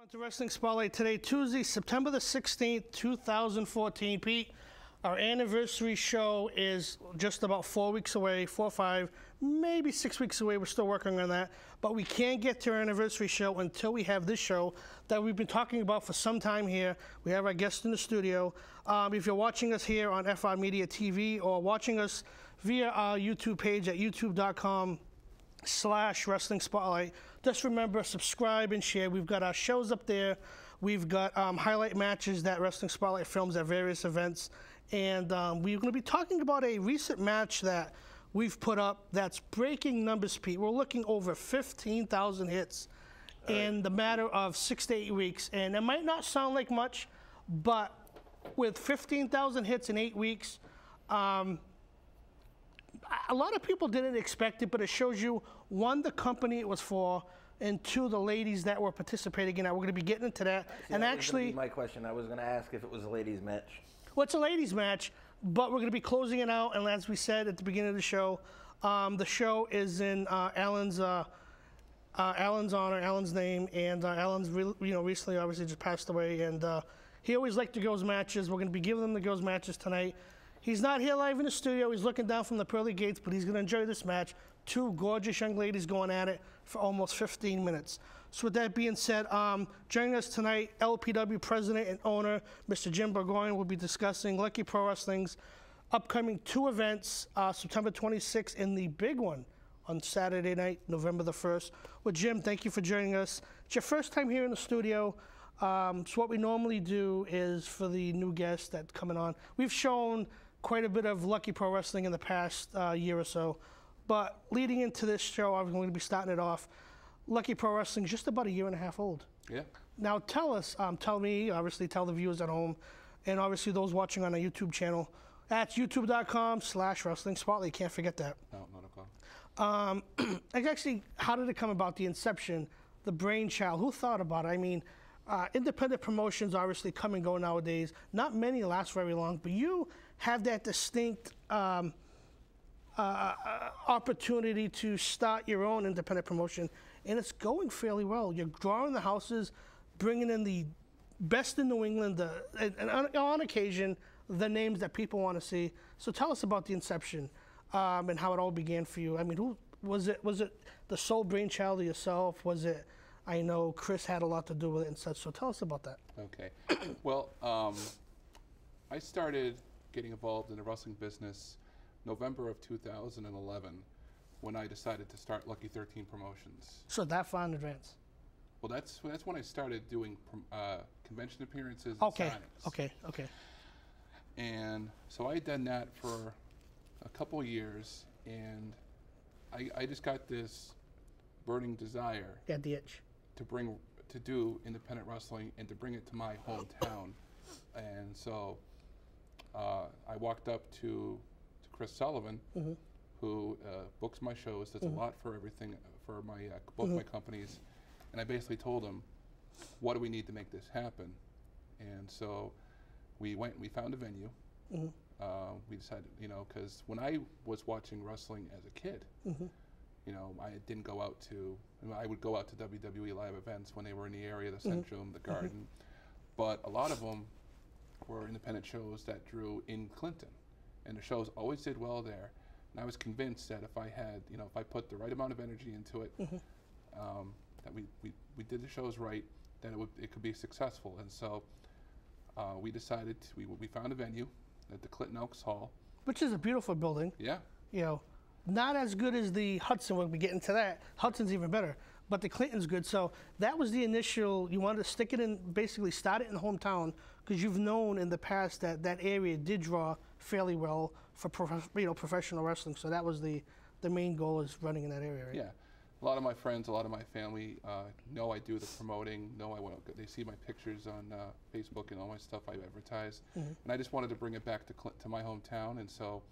On to Wrestling Spotlight today, Tuesday, September the 16th, 2014. Pete, our anniversary show is just about 4 weeks away, 4 or 5, maybe 6 weeks away. We're still working on that. But we can't get to our anniversary show until we have this show that we've been talking about for some time here. We have our guest in the studio. If you're watching us here on FR Media TV or watching us via our YouTube page at youtube.com/Wrestling Spotlight. Just remember, subscribe and share. We've got our shows up there. We've got highlight matches that Wrestling Spotlight films at various events. And we're going to be talking about a recent match that we've put up that's breaking numbers, Pete. We're looking over 15,000 hits in the matter of 6 to 8 weeks. And it might not sound like much, but with 15,000 hits in 8 weeks, a lot of people didn't expect it, but it shows you, one, the company it was for, and two, the ladies that were participating in it. We're going to be getting into that. See, and that actually, was my question. I was going to ask if it was a ladies' match. Well, it's a ladies' match, but we're going to be closing it out. And as we said at the beginning of the show is in Alan's honor, Alan's name, and Alan's recently obviously just passed away, and he always liked the girls' matches. We're going to be giving them the girls' matches tonight. He's not here live in the studio. He's looking down from the pearly gates, but he's going to enjoy this match. Two gorgeous young ladies going at it for almost 15 minutes. So with that being said, joining us tonight, LPW president and owner, Mr. Jim Burgoyne, will be discussing Lucky Pro Wrestling's upcoming 2 events, September 26th and the big one on Saturday night, November the 1st. Well, Jim, thank you for joining us. It's your first time here in the studio. So what we normally do is, for the new guests that's coming on, we've shown quite a bit of Lucky Pro Wrestling in the past year or so. But leading into this show, I'm going to be starting it off. Lucky Pro Wrestling is just about 1.5 years old. Yeah. Now tell us, tell me, obviously tell the viewers at home, and obviously those watching on our YouTube channel, that's youtube.com/Wrestling Spotlight. Can't forget that. No, not a problem. Actually, how did it come about, the inception, the brainchild? Who thought about it? I mean, independent promotions obviously come and go nowadays. Not many last very long, but you have that distinct opportunity to start your own independent promotion, and it's going fairly well. You're drawing the houses, bringing in the best in New England, and on occasion, the names that people want to see. So tell us about the inception and how it all began for you. I mean, who was it? Was it the sole brainchild of yourself? Was it? I know Chris had a lot to do with it and such, so tell us about that. Okay. Well, I started getting involved in the wrestling business November of 2011 when I decided to start Lucky 13 Promotions. So that far in advance? Well, that's when I started doing convention appearances and signings. Okay. And so I had done that for a couple of years, and I just got this burning desire. Yeah, the itch. To do independent wrestling and to bring it to my hometown. And so I walked up to Chris Sullivan, who books my shows, does a lot for everything, for my both my companies, and I basically told him, what do we need to make this happen? And so we went and we found a venue. We decided, because when I was watching wrestling as a kid, I didn't go out to, I would go out to WWE live events when they were in the area, the Centrum, the Garden, but a lot of them were independent shows that drew in Clinton, and the shows always did well there. And I was convinced that if I had, if I put the right amount of energy into it, that we did the shows right, that it could be successful. And so we decided, we found a venue at the Clinton Elks Hall. Which is a beautiful building. Yeah. Not as good as the Hudson. We'll be getting to that. Hudson's even better, but the Clinton's good. So that was the initial. You wanted to stick it in, basically start it in the hometown, because you've known in the past that that area did draw fairly well for professional wrestling. So that was the main goal, is running in that area, right? Yeah. A lot of my friends, a lot of my family know I do the promoting. They see my pictures on Facebook and all my stuff I advertise. And I just wanted to bring it back to my hometown, and so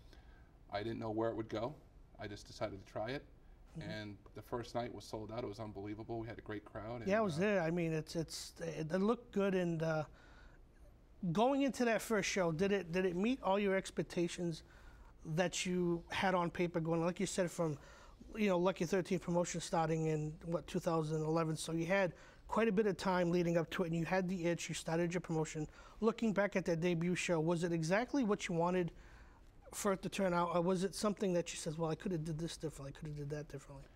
I didn't know where it would go. I just decided to try it, and the first night was sold out. It was unbelievable. We had a great crowd. And, yeah, I was there. I mean, it looked good. And going into that first show, did it meet all your expectations that you had on paper going? Like you said, from Lucky 13 Promotion starting in 2011. So you had quite a bit of time leading up to it, and you had the itch, you started your promotion. Looking back at that debut show, was it exactly what you wanted for it to turn out, or was it something that you said, well, I could have did this differently, I could have did that differently?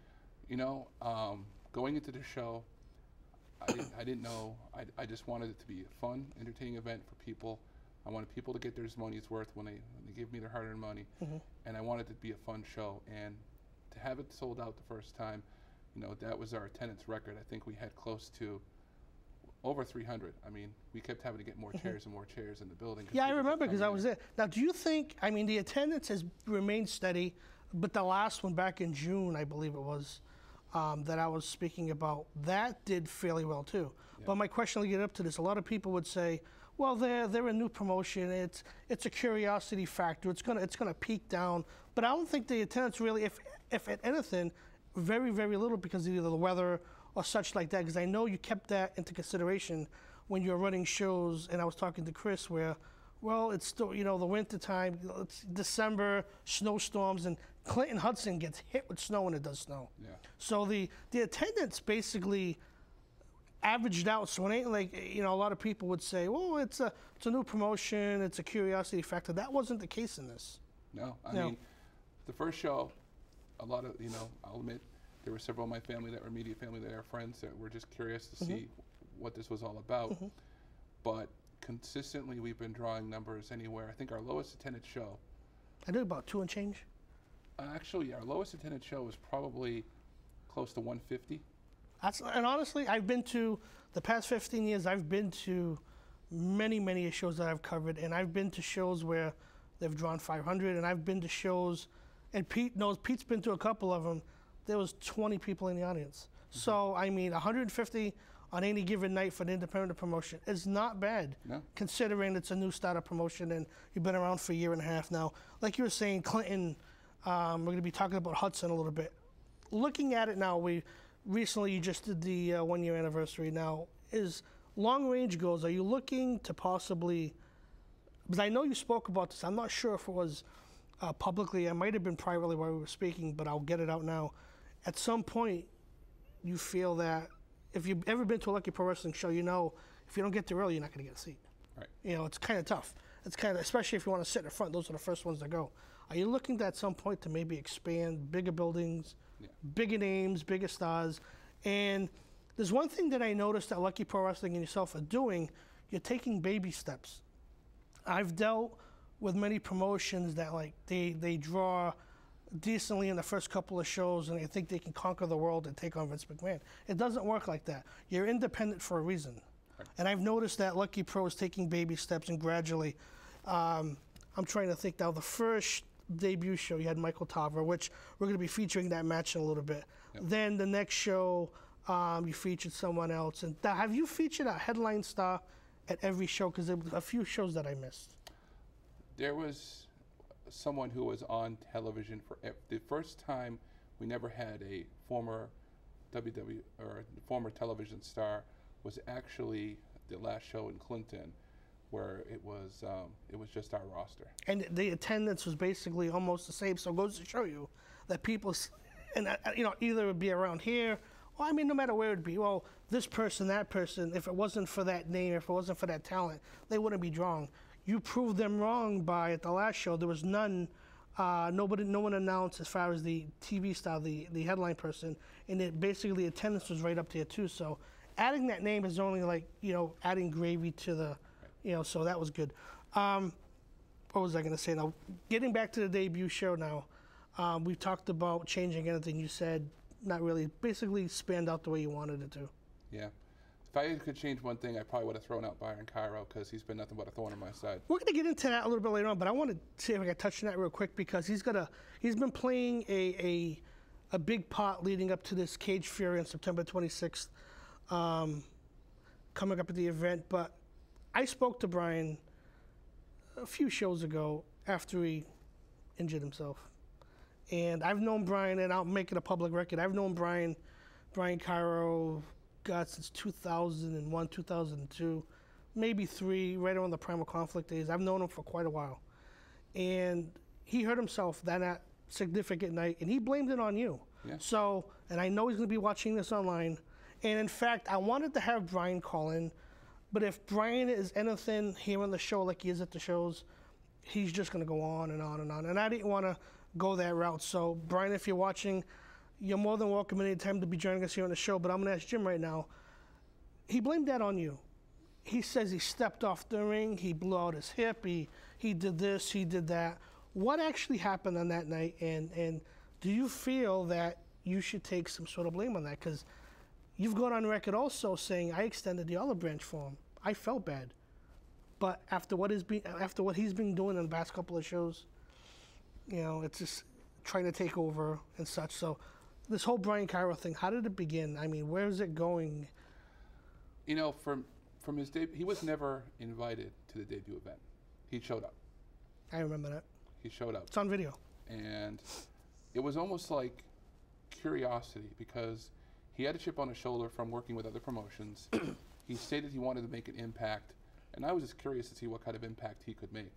You know, going into the show, I didn't know. I just wanted it to be a fun, entertaining event for people. I wanted people to get their money's worth when they give me their hard-earned money, and I wanted it to be a fun show. And to have it sold out the first time, you know, that was our attendance record. I think we had close to over 300. I mean, we kept having to get more chairs and more chairs in the building. Yeah, I remember because I was there. Now, do you think, I mean, the attendance has remained steady, but the last one back in June, I believe it was, that I was speaking about, that did fairly well too. Yeah. But my question to get up to this, a lot of people would say, well, they're a new promotion. It's a curiosity factor. It's gonna peak down. But I don't think the attendance really, if at anything, very, very little because of either the weather or such like that. Because I know you kept that into consideration when you were running shows. And I was talking to Chris where, well, it's still, you know, the winter time. It's December, snowstorms, and Clinton Hudson gets hit with snow when it does snow. Yeah. So the attendance basically averaged out. So it ain't like, you know, a lot of people would say, well, it's a new promotion, it's a curiosity factor. That wasn't the case in this. No, I mean, the first show, a lot of, you know, I'll admit, there were several of my family that were immediate family that are friends that were just curious to see what this was all about. But consistently, we've been drawing numbers anywhere. I think our lowest attended show. I did about 2 and change. Actually, our lowest attended show was probably close to 150. And honestly, I've been to, the past 15 years, I've been to many shows that I've covered, and I've been to shows where they've drawn 500, and I've been to shows, and Pete knows, Pete's been to a couple of them, there was 20 people in the audience. So, I mean, 150 on any given night for an independent promotion is not bad, considering it's a new startup promotion and you've been around for a year and a half now. Like you were saying, Clinton, we're going to be talking about Hudson a little bit. Looking at it now, recently you just did the 1-year anniversary. Now, is long range goals, are you looking to possibly, because I know you spoke about this, I'm not sure if it was publicly, it might have been privately while we were speaking, but I'll get it out now. At some point, you feel that if you've ever been to a Lucky Pro Wrestling show, you know if you don't get there early, you're not going to get a seat. Right. You know, it's kind of tough. It's kind of, especially if you want to sit in the front, those are the first ones to go. Are you looking at some point to maybe expand bigger buildings, bigger names, bigger stars? And there's one thing that I noticed that Lucky Pro Wrestling and yourself are doing, you're taking baby steps. I've dealt with many promotions that like they draw decently in the first couple of shows and they think they can conquer the world and take on Vince McMahon. It doesn't work like that. You're independent for a reason. Right. And I've noticed that Lucky Pro is taking baby steps and gradually, I'm trying to think now, the first debut show, you had Michael Tarver, which we're going to be featuring that match in a little bit. Then the next show, you featured someone else. And have you featured a headline star at every show? Because there were a few shows that I missed. There was someone who was on television for the first time. We never had a former WW or former television star. Was actually the last show in Clinton, where it was just our roster. And the attendance was basically almost the same. So it goes to show you that people, and you know, either it would be around here, or I mean, no matter where it would be. Well, this person, that person. If it wasn't for that name, if it wasn't for that talent, they wouldn't be drawn. You proved them wrong by at the last show there was none. No one announced as far as the TV star, the headline person, and it basically attendance was right up there too. So adding that name is only like, you know, adding gravy to the, you know, so that was good. What was I going to say now? Getting back to the debut show now, we've talked about changing anything. You said not really, basically spanned out the way you wanted it to. Yeah. If I could change one thing, I probably would have thrown out Byron Cairo because he's been nothing but a thorn in my side. We're going to get into that a little bit later on, but I want to see if I can touch on that real quick because he's been playing a big part leading up to this Cage Fury on September 26th, coming up at the event. But I spoke to Brian a few shows ago after he injured himself. And I've known Brian, and I'll make it a public record, I've known Brian Cairo, God, since 2001, 2002, maybe 3, right around the Primal Conflict days. I've known him for quite a while. And he hurt himself that significant night, and he blamed it on you. Yeah. So, and I know he's going to be watching this online, And in fact, I wanted to have Brian call in, but if Brian is anything here on the show like he is at the shows, he's just going to go on and on and on. And I didn't want to go that route. So, Brian, if you're watching, you're more than welcome anytime to be joining us here on the show. But I'm going to ask Jim right now. He blamed that on you. He says he stepped off the ring, he blew out his hip, he did this, he did that. What actually happened on that night? And do you feel that you should take some sort of blame on that? Because you've gone on record also saying I extended the olive branch for him. I felt bad. But after what he's been doing in the past couple of shows, you know, it's just trying to take over and such. So this whole Brian Cairo thing, how did it begin? I mean, where is it going? You know, from his debut, he was never invited to the debut event. He showed up. I remember that. He showed up. It's on video. And it was almost like curiosity because he had a chip on his shoulder from working with other promotions. He stated he wanted to make an impact, and I was just curious to see what kind of impact he could make.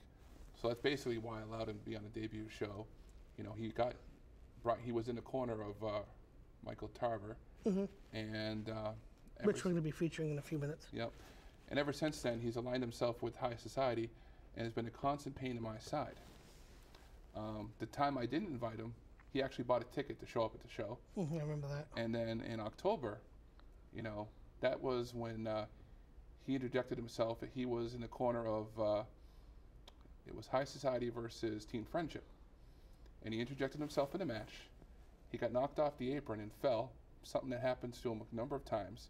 So that's basically why I allowed him to be on the debut show. You know, he was in the corner of Michael Tarver, and which we're going to be featuring in a few minutes. Yep. And ever since then, he's aligned himself with high society and has been a constant pain in my side. The time I didn't invite him, he actually bought a ticket to show up at the show. I remember that. And then in October, you know, that was when he interjected himself. He was in the corner of, it was high society versus Team Friendship. And he interjected himself in the match. He got knocked off the apron and fell, something that happens to him a number of times.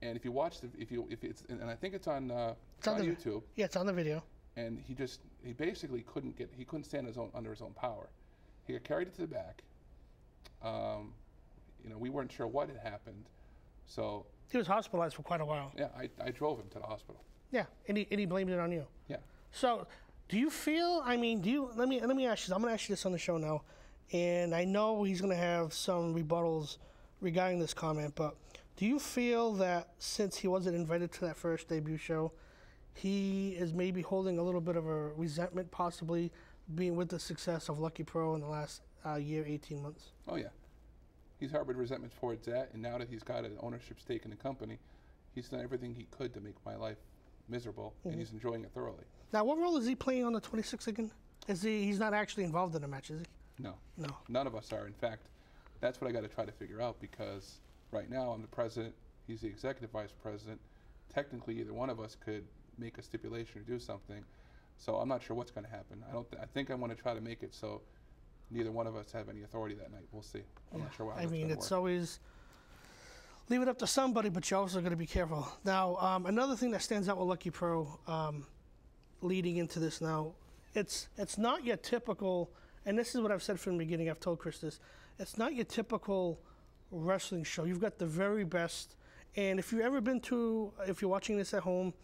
And if you watch and I think it's on YouTube. Yeah, it's on the video. And he basically couldn't stand under his own power. He got carried into the back. You know, we weren't sure what had happened, so he was hospitalized for quite a while. Yeah, I drove him to the hospital. Yeah, and he blamed it on you. Yeah. So, do you feel? I mean, let me ask you. I'm going to ask you this on the show now, and I know he's going to have some rebuttals regarding this comment, but do you feel that since he wasn't invited to that first debut show, he is maybe holding a little bit of a resentment, possibly being with the success of Lucky Pro in the last year, 18 months? Oh, yeah. He's harbored resentment towards that, and now that he's got an ownership stake in the company, he's done everything he could to make my life miserable, and he's enjoying it thoroughly. Now, what role is he playing on the 26th again? He's not actually involved in the match, is he? No. No. None of us are. In fact, that's what I got to try to figure out, because right now I'm the president, he's the executive vice president. Technically, either one of us could make a stipulation or do something. So I'm not sure what's going to happen. I think I want to try to make it so neither one of us have any authority that night. We'll see. I'm not sure how I mean, it's work. always leave it up to somebody, but you're also going to be careful. Now, another thing that stands out with Lucky Pro, leading into this now, it's not your typical, and this is what I've said from the beginning. I've told Chris this. It's not your typical wrestling show. You've got the very best. And if you're watching this at home,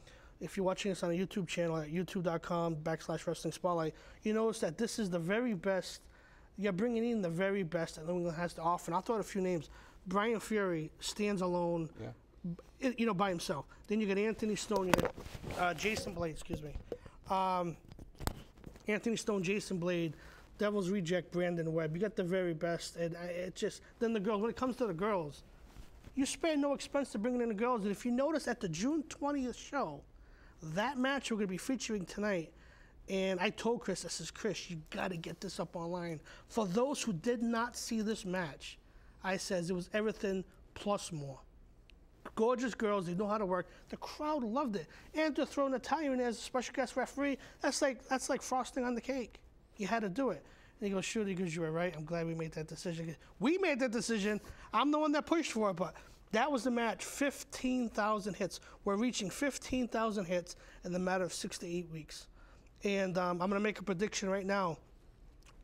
if you're watching this on a YouTube channel at youtube.com/wrestling spotlight, you notice that this is the very best. You're bringing in the very best that New England has to offer. And I'll throw out a few names. Brian Fury stands alone, by himself. Then you got Anthony Stone, you got Jason Blade, Anthony Stone, Jason Blade, Devil's Reject, Brandon Webb. You got the very best. And then the girls, when it comes to the girls, you spare no expense to bringing in the girls. And if you notice at the June 20th show, that match we're going to be featuring tonight, and I told Chris, I says, Chris, you got to get this up online. For those who did not see this match, I says it was everything plus more. Gorgeous girls, they know how to work. The crowd loved it. And to throw Natalia in as a special guest referee, that's like frosting on the cake. You had to do it. And he goes, sure, he goes, you were right. I'm glad we made that decision. We made that decision. I'm the one that pushed for it, but that was the match. 15,000 hits. We're reaching 15,000 hits in the matter of 6 to 8 weeks. And I'm going to make a prediction right now.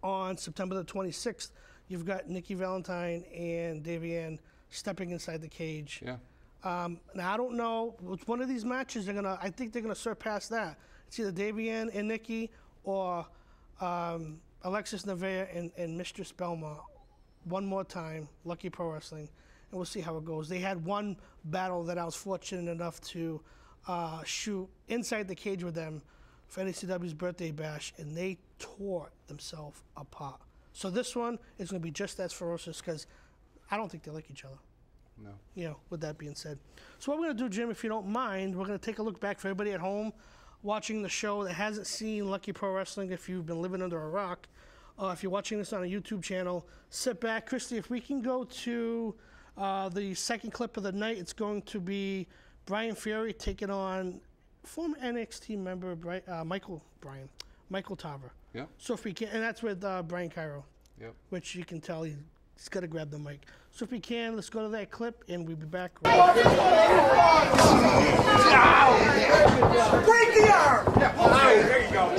On September the 26th, you've got Nikki Valentine and Davian stepping inside the cage. Yeah. Now, I don't know. With one of these matches, I think they're going to surpass that. It's either Davian and Nikki or Alexis Nevaeh and Mistress Belma. One more time, Lucky Pro Wrestling. And we'll see how it goes. They had one battle that I was fortunate enough to shoot inside the cage with them for NACW's birthday bash, and they tore themselves apart. So this one is going to be just as ferocious because I don't think they like each other. No. You know, with that being said. So what we're going to do, Jim, if you don't mind, we're going to take a look back for everybody at home watching the show that hasn't seen Lucky Pro Wrestling. If you've been living under a rock, if you're watching this on a YouTube channel, sit back. Christy, if we can go to the second clip of the night, it's going to be Brian Fury taking on former NXT member Michael Tarver. Yeah. So if we can, and that's with Brian Cairo. Yep. Which you can tell he's got to grab the mic. So if we can, let's go to that clip, and we'll be back. Break the arm! Yeah, there you go.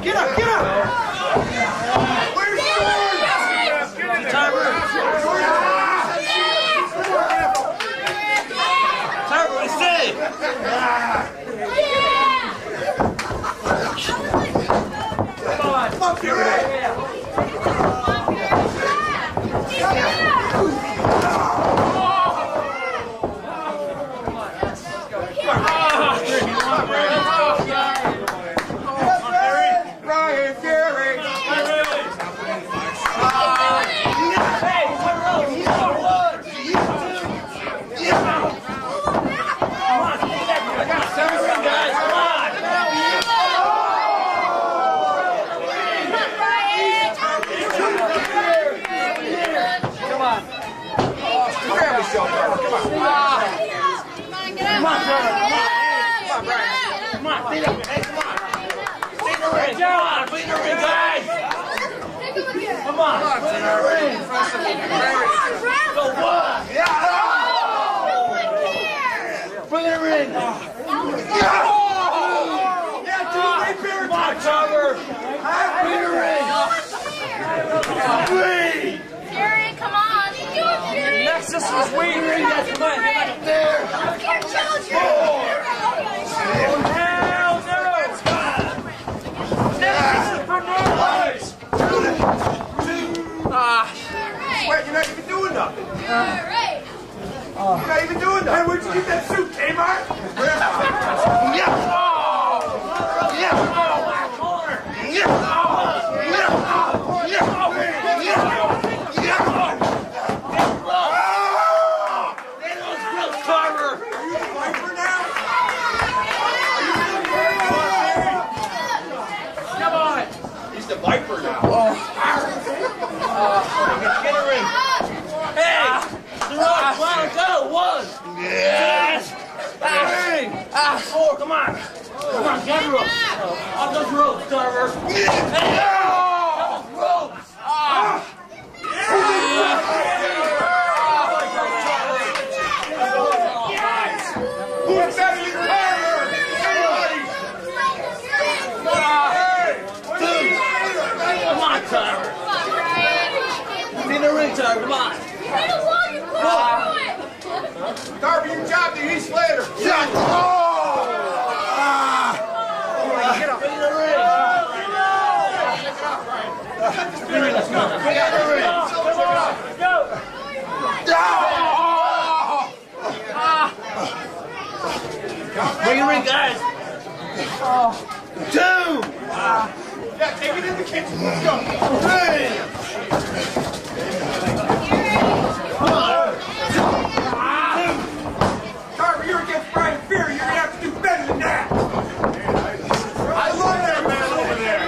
Get up! Where's the Tarver, I say! Come on, Fury! This was weak. There. Hell no. Wait, you're not even doing nothing. You're not even doing nothing. Hey, where'd you get that suit, Kmart? Viper now. Get her in. Hey! The rock, go! 1. Yes! 3. 4, come on. Come on, get her up. Off those ropes, Tarver. Hey! Ropes! Who's better than Tarver? Tarver. In the ring, Tarver, come on. Tarver, your job to Heath Slater. Get up. In the ring. Let's go. Get out of the ring. Go. Bring the ring, guys. 2. Yeah, take it in the kitchen. Let's go. 3. Come on. 2. Tarver, you're against Brian Fury. You're going to have to do better than that. I love that man over there.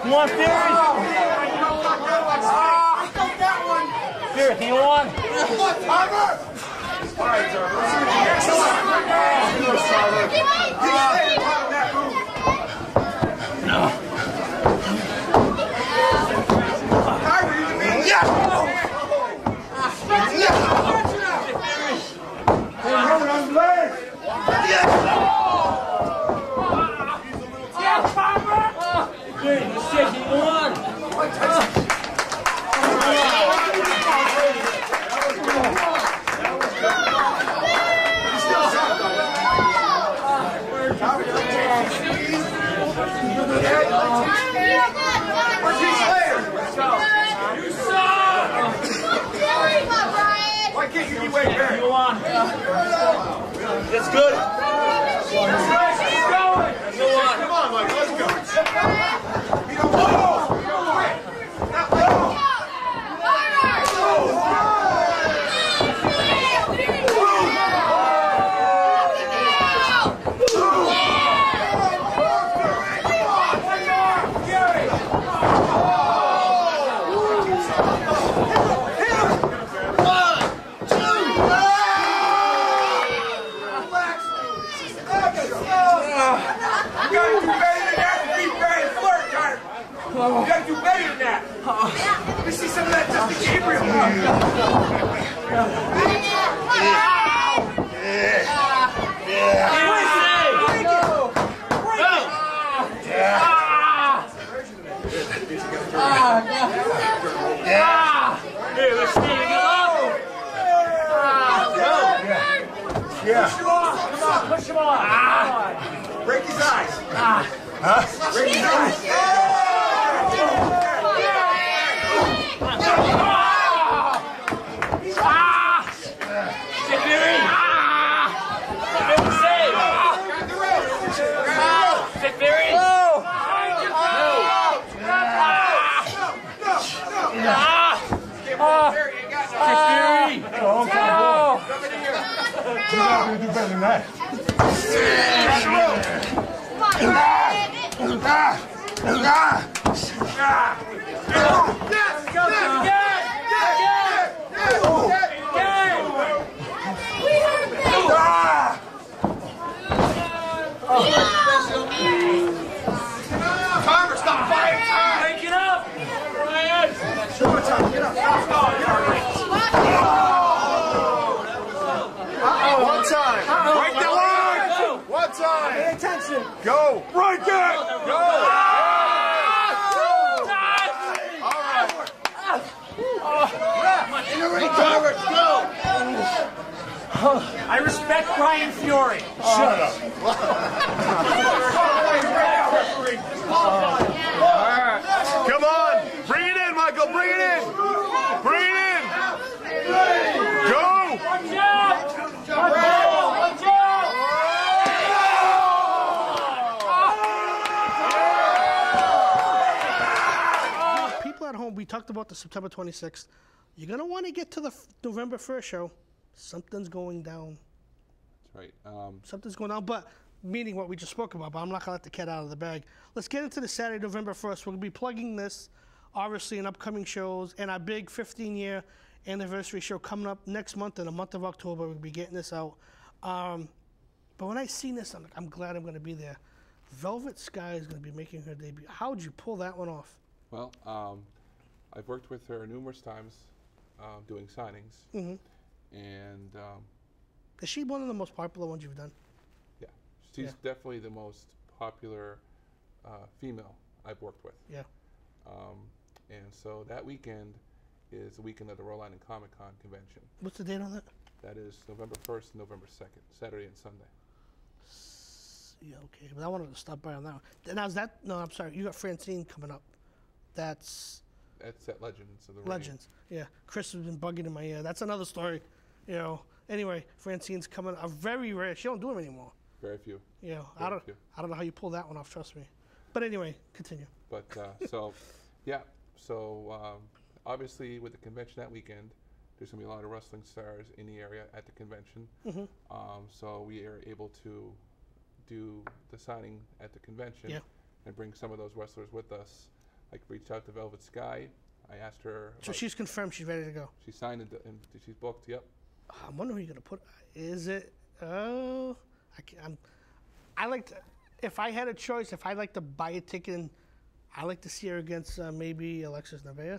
Come on, Fury. Fury, can you on? Come on, Tarver. All right, Tarver. No. Tarver, you can't you keep waiting here? Go on. It's good. That's right. Keep going. Go on. Come on, Mike. Let's go. You gotta do better than that. Let me see some of that Justin Gabriel. Here, let's see. Yeah. Push him off. Come on, push him off. Break his eyes. Break his eyes. You gotta do better than that. Timer, stop fighting time. Break it up. Ryan. Get up. One time. Break the line. One time. Pay attention. Go. Break it. Go. I respect Brian Fury. Shut up. Come on. Bring it in, Michael. Bring it in. Bring it in. Go. Watch out. Watch out. People at home, we talked about the September 26th. You're going to want to get to the November 1st show. Something's going down. That's right. Something's going on, but meaning what we just spoke about, but I'm not going to let the cat out of the bag. Let's get into the Saturday, November 1st. We're going to be plugging this, obviously, in upcoming shows, and our big 15-year anniversary show coming up next month in the month of October. We'll be getting this out. But when I seen this, I'm like, I'm glad I'm going to be there. Velvet Sky is going to be making her debut. How would you pull that one off? Well, I've worked with her numerous times doing signings. Mm-hmm. And Is she one of the most popular ones you've done? yeah, she's definitely the most popular female I've worked with. Yeah. And so that weekend is the weekend of the Rhode Island Comic Con convention. What's the date on that? That is November 1st and November 2nd, Saturday and Sunday. Yeah, okay. But I wanted to stop by on that one. Now, is that... No, I'm sorry. You got Francine coming up. That's That's at Legends of the Legends. Yeah. Chris has been bugging in my ear. That's another story. You know. Anyway, Francine's coming. A very rare. She don't do them anymore. Very few. You know. Very few. I don't know how you pull that one off. Trust me. But anyway, continue. But so, yeah. So obviously, with the convention that weekend, there's gonna be a lot of wrestling stars in the area at the convention. Mm-hmm. So we are able to do the signing at the convention and bring some of those wrestlers with us. I reached out to Velvet Sky. I asked her. So she's confirmed. She's ready to go. She signed it and she's booked. Yep. I'm wondering who you're gonna put. Is it? Oh, I like to. If I had a choice, if I like to buy a ticket, and I like to see her against maybe Alexis Nevaeh.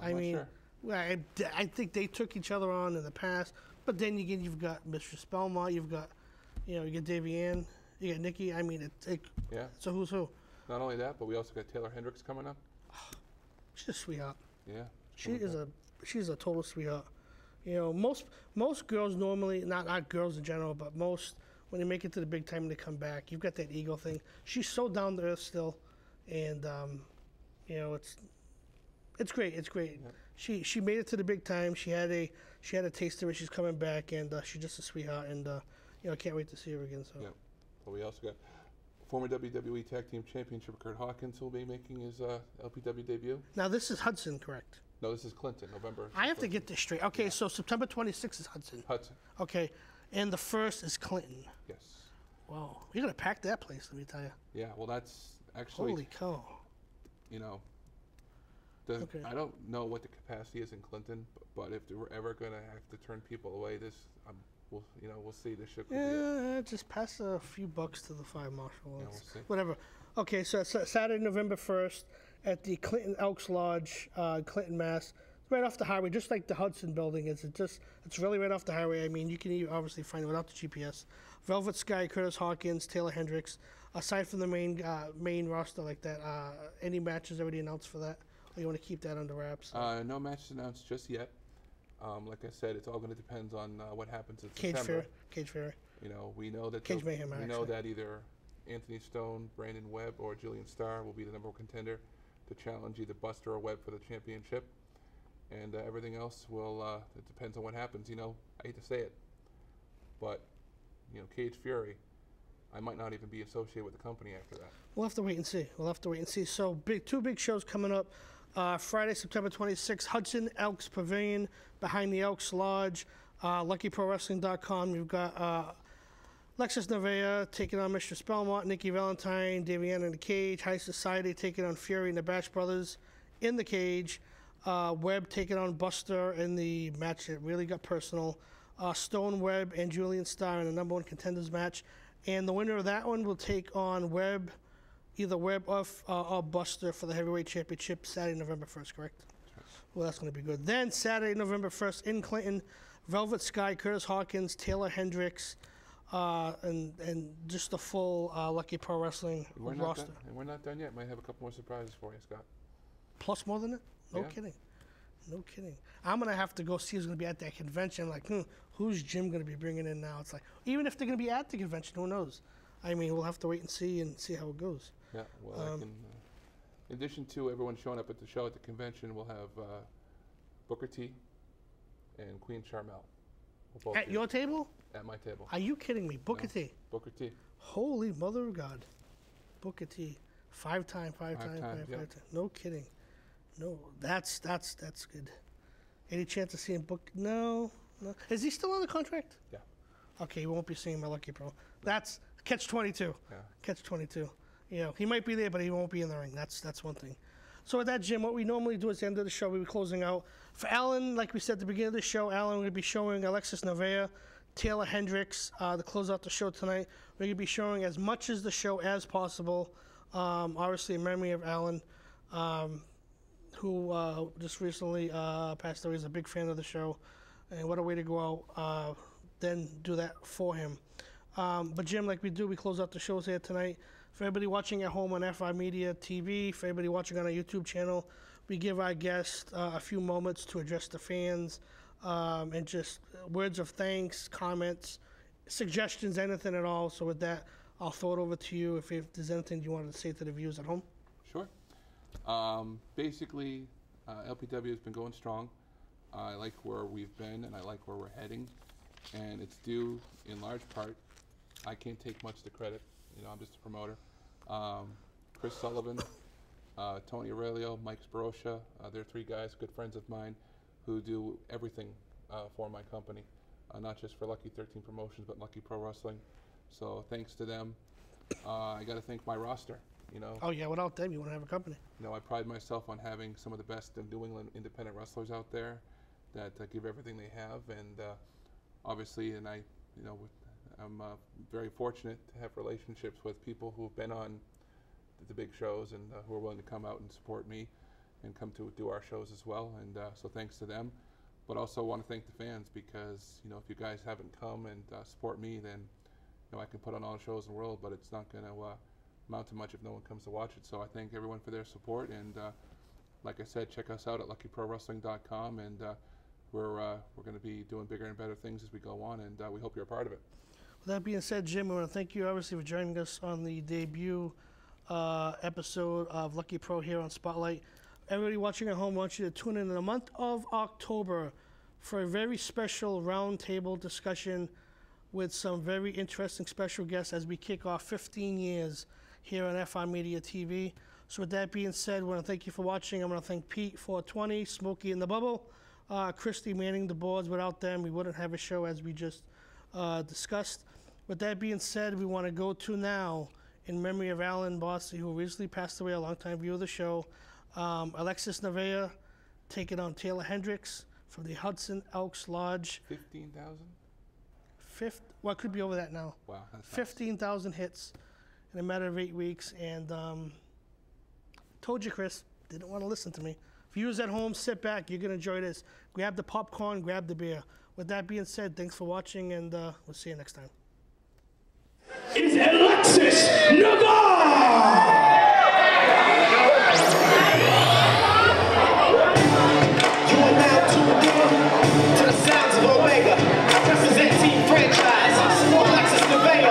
I'm not sure. Well, I think they took each other on in the past. But then again, you've got Mr. Belmont. You've got, you get Davey Ann. You got Nikki. I mean, Yeah. So who's who? Not only that, but we also got Taylor Hendricks coming up. She's a sweetheart. Yeah. She's a total sweetheart. Most girls normally, not girls in general, but most, when they make it to the big time and they come back, you've got that ego thing. She's so down to earth still, and it's great. It's great. Yeah. she made it to the big time. She had a taste of it. She's coming back, and she's just a sweetheart. And I can't wait to see her again. So. Yeah. Well, we also got former WWE Tag Team Championship Kurt Hawkins will be making his LPW debut. Now this is Hudson, correct? No, this is Clinton, November. I have to get this straight. Okay, so September 26th is Hudson. Hudson. Okay, and the 1st is Clinton. Yes. Wow, you're gonna pack that place, let me tell you. Yeah. Well, that's actually. Holy cow. Okay. I don't know what the capacity is in Clinton, but if we're ever gonna have to turn people away, we'll see. This should. Yeah, just pass a few bucks to the fire marshal. Yeah, we'll see. Whatever. Okay, so it's Saturday, November 1st at the Clinton Elks Lodge, Clinton, Mass. It's right off the highway, just like the Hudson building is. It's really right off the highway. I mean, you can obviously find it without the GPS. Velvet Sky, Curtis Hawkins, Taylor Hendricks. Aside from the main roster like that, any matches already announced for that? Or you want to keep that under wraps? No matches announced just yet. Like I said, it's all going to depend on what happens in Cage September. Fair. We know that Cage Mayhem. we know that either Anthony Stone, Brandon Webb, or Julian Starr will be the number one contender to challenge either Buster or Webb for the championship. And everything else will it depends on what happens. I hate to say it, but Cage Fury, I might not even be associated with the company after that. We'll have to wait and see. So two big shows coming up. Friday, September 26th, Hudson Elks Pavilion behind the Elks Lodge. LuckyProWrestling.com. You've got Lexus Nevaeh taking on Mr. Spellmont, Nikki Valentine, Daviana in the cage. High Society taking on Fury and the Bash Brothers in the cage. Webb taking on Buster in the match that really got personal. Stone, Webb, and Julian Starr in the number one contenders match. And the winner of that one will take on Webb, either Webb or Buster for the heavyweight championship Saturday, November 1st, correct? Well, that's going to be good. Then Saturday, November 1st in Clinton, Velvet Sky, Curtis Hawkins, Taylor Hendricks, and just the full Lucky Pro Wrestling roster. We're not done yet. Might have a couple more surprises for you, Scott. Plus more than it? No Yeah. kidding. No kidding. I'm going to have to go see who's going to be at that convention. Like, who's Jim going to be bringing in now? It's like, even if they're going to be at the convention, who knows? I mean, we'll have to wait and see how it goes. Yeah, well, in addition to everyone showing up at the show at the convention, we'll have Booker T and Queen Charmel. At your table? At my table. Are you kidding me? Booker T. Booker T. Holy mother of God. Booker T. Five time. Yep. No kidding. No, that's good. Any chance of seeing Book? No. Is he still on the contract? Yeah. Okay, you won't be seeing my Lucky Pro. That's catch-22. Yeah. Catch-22. He might be there, but he won't be in the ring. That's one thing. So with that, Jim, what we normally do at the end of the show, we'll be closing out. For Alan, like we said at the beginning of the show, Alan, we're going to be showing Alexis Nevaeh, Taylor Hendricks to close out the show tonight. We're going to be showing as much as the show as possible. Obviously, in memory of Alan, who just recently passed away. He's a big fan of the show. And what a way to go out, then do that for him. But Jim, like we do, we close out the shows here tonight. For everybody watching at home on FI Media TV, for everybody watching on our YouTube channel, we give our guests a few moments to address the fans and just words of thanks, comments, suggestions, anything at all. So with that, I'll throw it over to you if there's anything you wanted to say to the viewers at home. Sure. Basically, LPW has been going strong. I like where we've been and I like where we're heading. And it's due, in large part, I can't take much of the credit. I'm just a promoter. Chris Sullivan, Tony Aurelio, Mike Sparosha, they're three guys, good friends of mine, who do everything for my company, not just for Lucky 13 Promotions, but Lucky Pro Wrestling. So thanks to them. I got to thank my roster. Oh yeah, without them, you wouldn't have a company. I pride myself on having some of the best New England independent wrestlers out there that give everything they have, and obviously, and I'm very fortunate to have relationships with people who've been on the big shows and who are willing to come out and support me and come to do our shows as well. And so thanks to them. But also want to thank the fans because, if you guys haven't come and support me, then, I can put on all the shows in the world, but it's not going to amount to much if no one comes to watch it. So I thank everyone for their support. And like I said, check us out at LuckyProWrestling.com. And we're going to be doing bigger and better things as we go on. And we hope you're a part of it. With that being said, Jim, we want to thank you, obviously, for joining us on the debut episode of Lucky Pro here on Spotlight. everybody watching at home, I want you to tune in the month of October for a very special roundtable discussion with some very interesting special guests as we kick off 15 years here on FR Media TV. So with that being said, I want to thank you for watching. I want to thank Pete 420, Smokey in the Bubble, Christy manning the boards. Without them, we wouldn't have a show as we just discussed. With that being said, we want to go to now, in memory of Alan Bossy, who recently passed away, a longtime viewer of the show, Alexis Nevaeh taking on Taylor Hendricks from the Hudson Elks Lodge. 15,000? Well, it could be over that now. Wow. That's 15,000 hits in a matter of 8 weeks. And told you, Chris, didn't want to listen to me. Viewers at home, sit back. You're going to enjoy this. Grab the popcorn, grab the beer. With that being said, thanks for watching, and we'll see you next time. Is Alexis Nevaeh! You are now tuned in to the sounds of Omega. I represent Team Franchise, Alexis Nevaeh.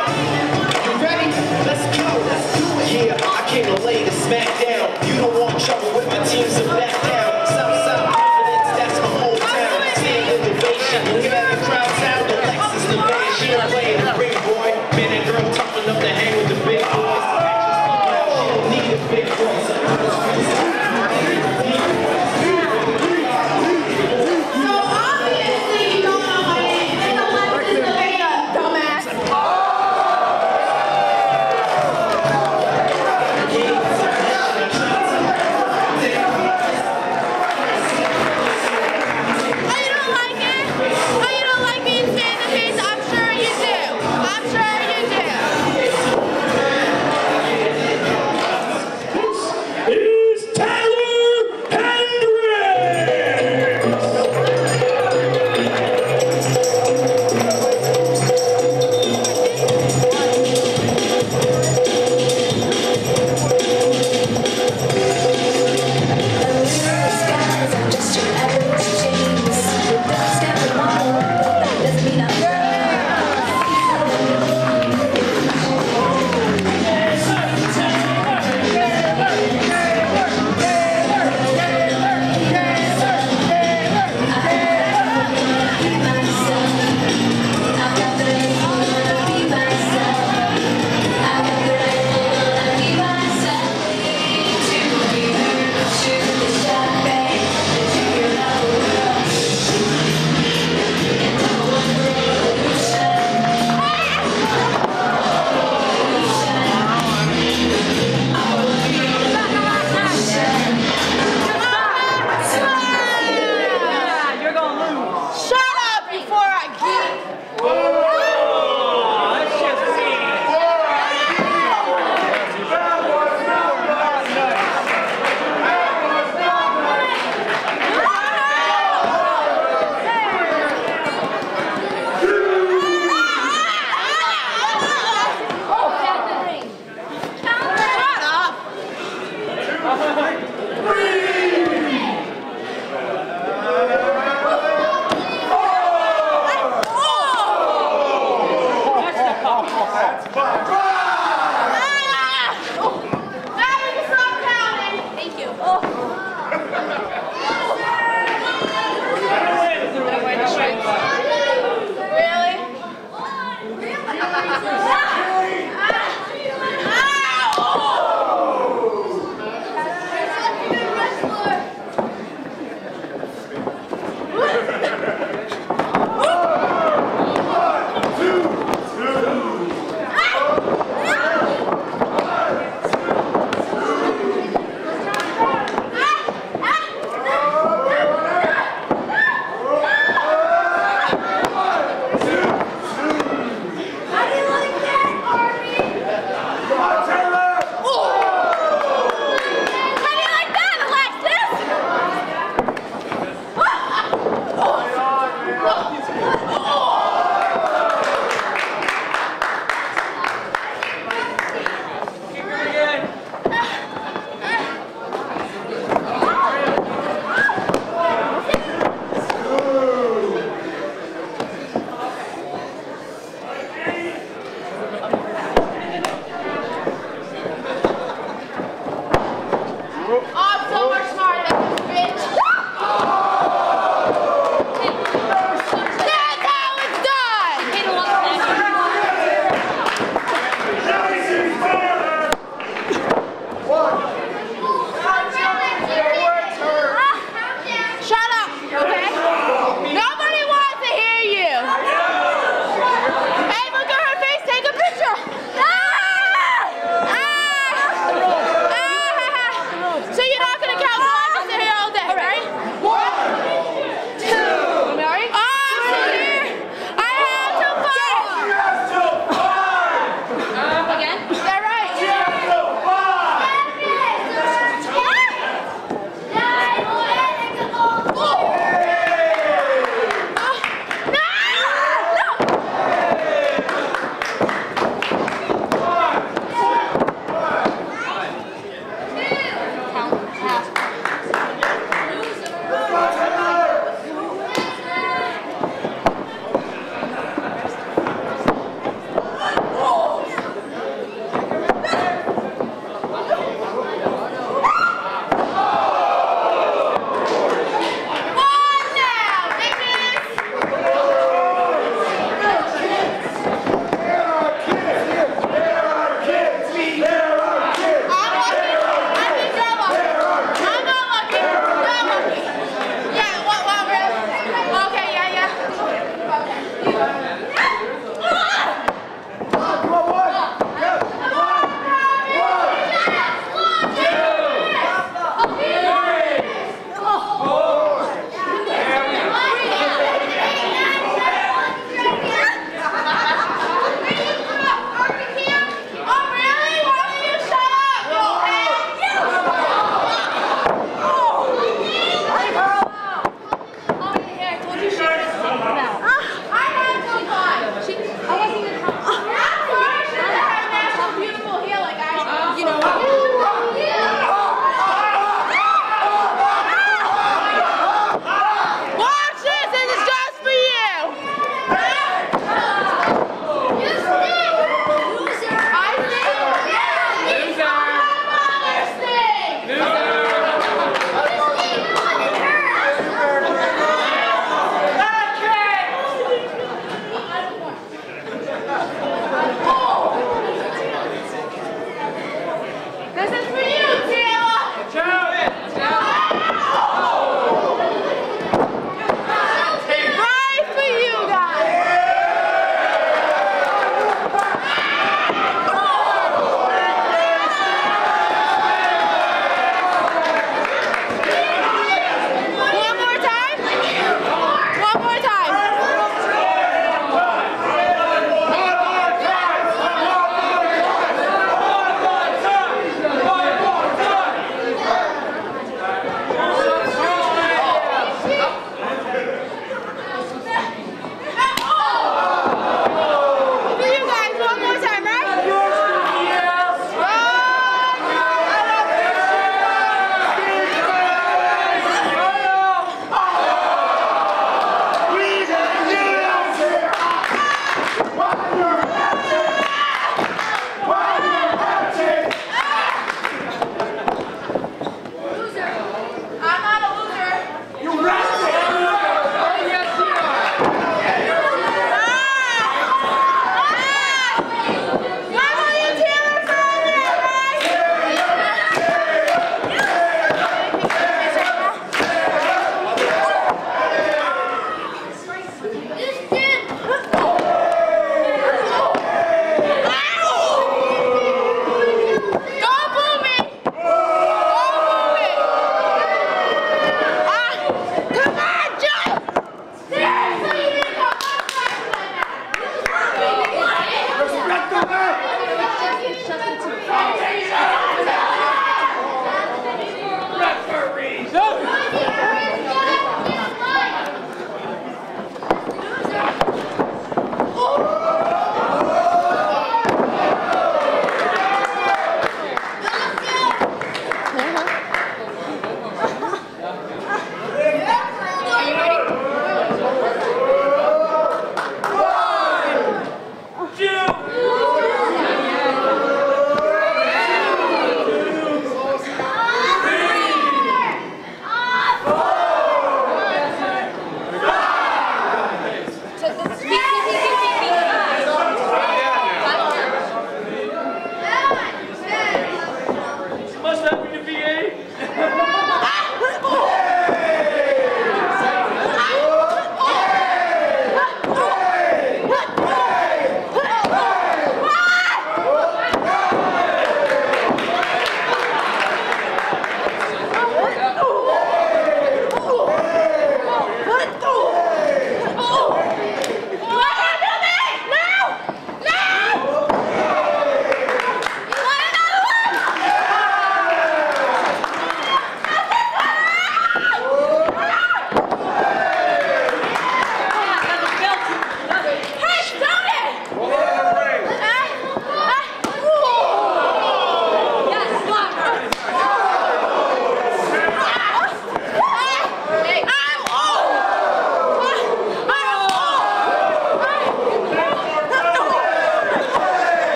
You ready? Let's go. Let's do it here. I came to lay the smack down. You don't want trouble with my team, so back down. Southside confidence, that's my hometown. Team innovation. Give that the crowd sound. Alexis Nevaeh, she don't play in the ring, boy. Man and girl tough enough to hang with the big boys. She don't need a big boy. Really?